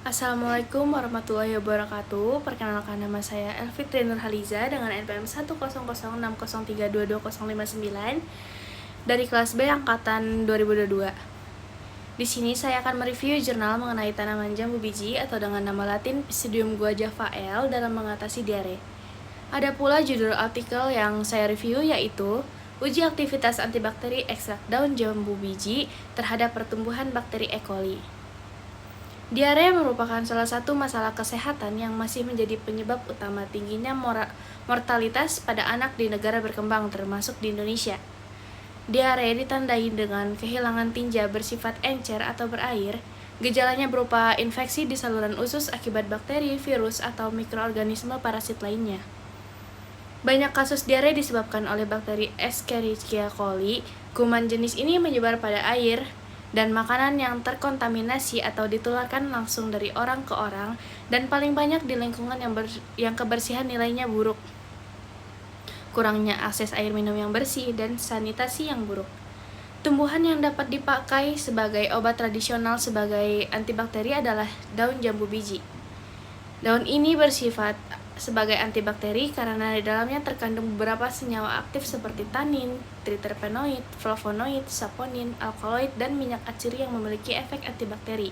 Assalamualaikum warahmatullahi wabarakatuh. Perkenalkan, nama saya Elfitri Nurhaliza dengan NPM 10060322059 dari kelas B angkatan 2022. Di sini saya akan mereview jurnal mengenai tanaman jambu biji atau dengan nama latin Pisidium guajavae dalam mengatasi diare. Ada pula judul artikel yang saya review yaitu Uji aktivitas antibakteri ekstrak daun jambu biji terhadap pertumbuhan bakteri E. coli. Diare merupakan salah satu masalah kesehatan yang masih menjadi penyebab utama tingginya mortalitas pada anak di negara berkembang termasuk di Indonesia. Diare ditandai dengan kehilangan tinja bersifat encer atau berair. Gejalanya berupa infeksi di saluran usus akibat bakteri, virus, atau mikroorganisme parasit lainnya. Banyak kasus diare disebabkan oleh bakteri Escherichia coli. Kuman jenis ini menyebar pada air dan makanan yang terkontaminasi atau ditularkan langsung dari orang ke orang, dan paling banyak di lingkungan yang kebersihan nilainya buruk, kurangnya akses air minum yang bersih, dan sanitasi yang buruk. Tumbuhan yang dapat dipakai sebagai obat tradisional sebagai antibakteri adalah daun jambu biji. Daun ini bersifat sebagai antibakteri karena di dalamnya terkandung beberapa senyawa aktif seperti tanin, triterpenoid, flavonoid, saponin, alkaloid, dan minyak atsiri yang memiliki efek antibakteri.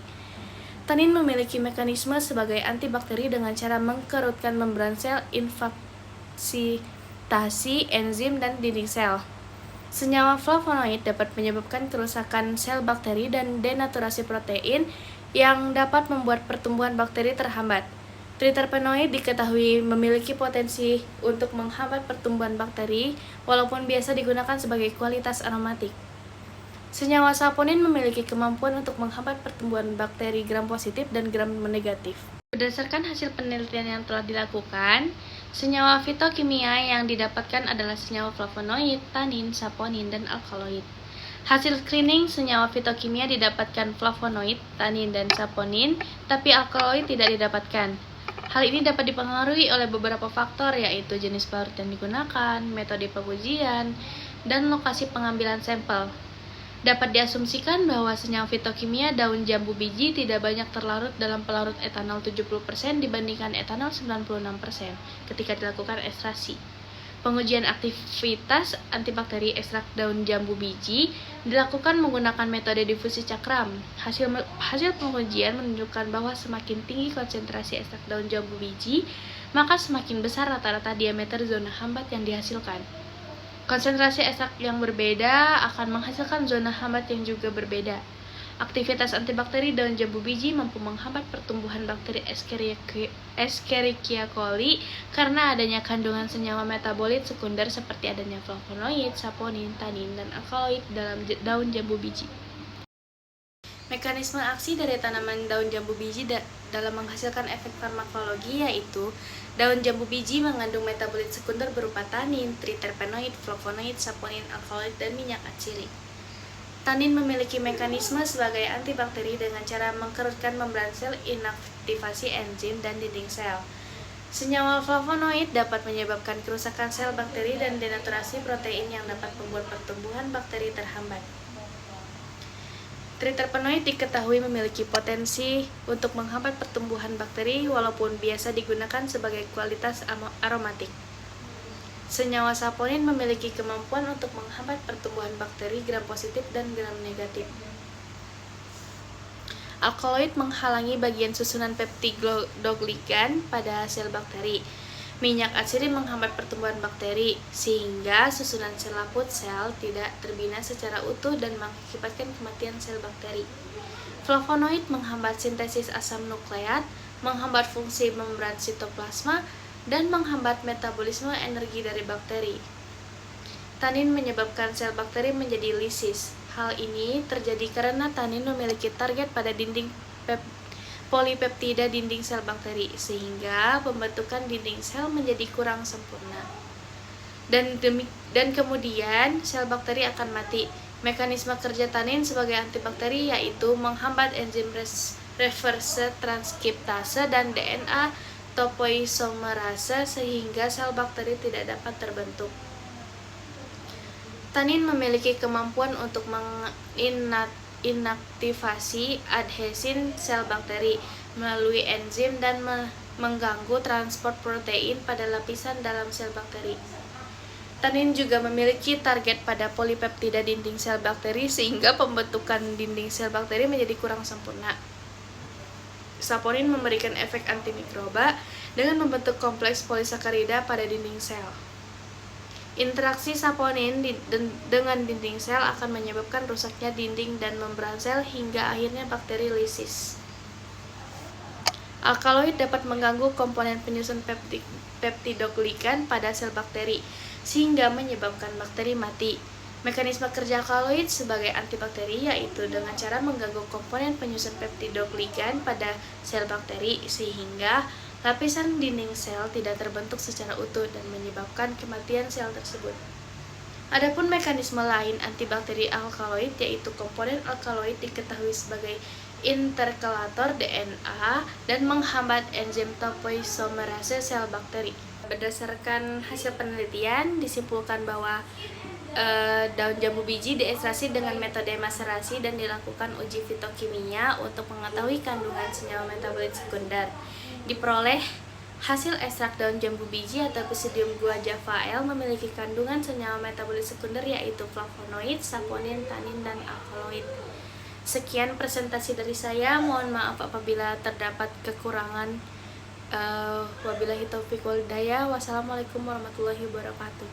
Tanin memiliki mekanisme sebagai antibakteri dengan cara mengkerutkan membran sel, infaksitasi enzim dan dinding sel. Senyawa flavonoid dapat menyebabkan kerusakan sel bakteri dan denaturasi protein yang dapat membuat pertumbuhan bakteri terhambat. Triterpenoid diketahui memiliki potensi untuk menghambat pertumbuhan bakteri, walaupun biasa digunakan sebagai kualitas aromatik. Senyawa saponin memiliki kemampuan untuk menghambat pertumbuhan bakteri gram positif dan gram negatif. Berdasarkan hasil penelitian yang telah dilakukan, senyawa fitokimia yang didapatkan adalah senyawa flavonoid, tanin, saponin, dan alkaloid. Hasil screening senyawa fitokimia didapatkan flavonoid, tanin, dan saponin, tapi alkaloid tidak didapatkan. Hal ini dapat dipengaruhi oleh beberapa faktor, yaitu jenis pelarut yang digunakan, metode pengujian, dan lokasi pengambilan sampel. Dapat diasumsikan bahwa senyawa fitokimia daun jambu biji tidak banyak terlarut dalam pelarut etanol 70% dibandingkan etanol 96% ketika dilakukan ekstraksi. Pengujian aktivitas antibakteri ekstrak daun jambu biji dilakukan menggunakan metode difusi cakram. Hasil pengujian menunjukkan bahwa semakin tinggi konsentrasi ekstrak daun jambu biji, maka semakin besar rata-rata diameter zona hambat yang dihasilkan. Konsentrasi ekstrak yang berbeda akan menghasilkan zona hambat yang juga berbeda. Aktivitas antibakteri daun jambu biji mampu menghambat pertumbuhan bakteri Escherichia coli karena adanya kandungan senyawa metabolit sekunder seperti adanya flavonoid, saponin, tanin, dan alkaloid dalam daun jambu biji. Mekanisme aksi dari tanaman daun jambu biji dalam menghasilkan efek farmakologi yaitu daun jambu biji mengandung metabolit sekunder berupa tanin, triterpenoid, flavonoid, saponin, alkaloid, dan minyak atsiri. Tanin memiliki mekanisme sebagai antibakteri dengan cara mengkerutkan membran sel, inaktivasi enzim, dan dinding sel. Senyawa flavonoid dapat menyebabkan kerusakan sel bakteri dan denaturasi protein yang dapat membuat pertumbuhan bakteri terhambat. Triterpenoid diketahui memiliki potensi untuk menghambat pertumbuhan bakteri walaupun biasa digunakan sebagai kualitas aromatik. Senyawa saponin memiliki kemampuan untuk menghambat pertumbuhan bakteri gram positif dan gram negatif. Alkaloid menghalangi bagian susunan peptidoglikan pada sel bakteri. Minyak atsiri menghambat pertumbuhan bakteri, sehingga susunan sel laput sel tidak terbina secara utuh dan mengakibatkan kematian sel bakteri. Flavonoid menghambat sintesis asam nukleat, menghambat fungsi membran sitoplasma, dan menghambat metabolisme energi dari bakteri. Tanin menyebabkan sel bakteri menjadi lisis. Hal ini terjadi karena tanin memiliki target pada dinding polipeptida dinding sel bakteri, sehingga pembentukan dinding sel menjadi kurang sempurna. Dan kemudian sel bakteri akan mati. Mekanisme kerja tanin sebagai antibakteri yaitu menghambat enzim reverse transkriptase dan DNA topoisomerase sehingga sel bakteri tidak dapat terbentuk. Tanin memiliki kemampuan untuk menginaktivasi adhesin sel bakteri melalui enzim dan mengganggu transport protein pada lapisan dalam sel bakteri. Tanin juga memiliki target pada polipeptida dinding sel bakteri sehingga pembentukan dinding sel bakteri menjadi kurang sempurna. Saponin memberikan efek antimikroba dengan membentuk kompleks polisakarida pada dinding sel. Interaksi saponin dengan dinding sel akan menyebabkan rusaknya dinding dan membran sel hingga akhirnya bakteri lisis. Alkaloid dapat mengganggu komponen penyusun peptidoglikan pada sel bakteri, sehingga menyebabkan bakteri mati. Mekanisme kerja alkaloid sebagai antibakteri yaitu dengan cara mengganggu komponen penyusun peptidoglikan pada sel bakteri, sehingga lapisan dinding sel tidak terbentuk secara utuh dan menyebabkan kematian sel tersebut. Adapun mekanisme lain antibakteri alkaloid yaitu komponen alkaloid diketahui sebagai interkalator DNA dan menghambat enzim topoisomerase sel bakteri. Berdasarkan hasil penelitian, disimpulkan bahwa daun jambu biji diekstraksi dengan metode maserasi dan dilakukan uji fitokimia untuk mengetahui kandungan senyawa metabolit sekunder. Diperoleh hasil ekstrak daun jambu biji atau Pseudium guajavae memiliki kandungan senyawa metabolit sekunder yaitu flavonoid, saponin, tanin, dan alkaloid. Sekian presentasi dari saya, mohon maaf apabila terdapat kekurangan. Wabillahi taufiq wal hidayah. Wassalamualaikum warahmatullahi wabarakatuh.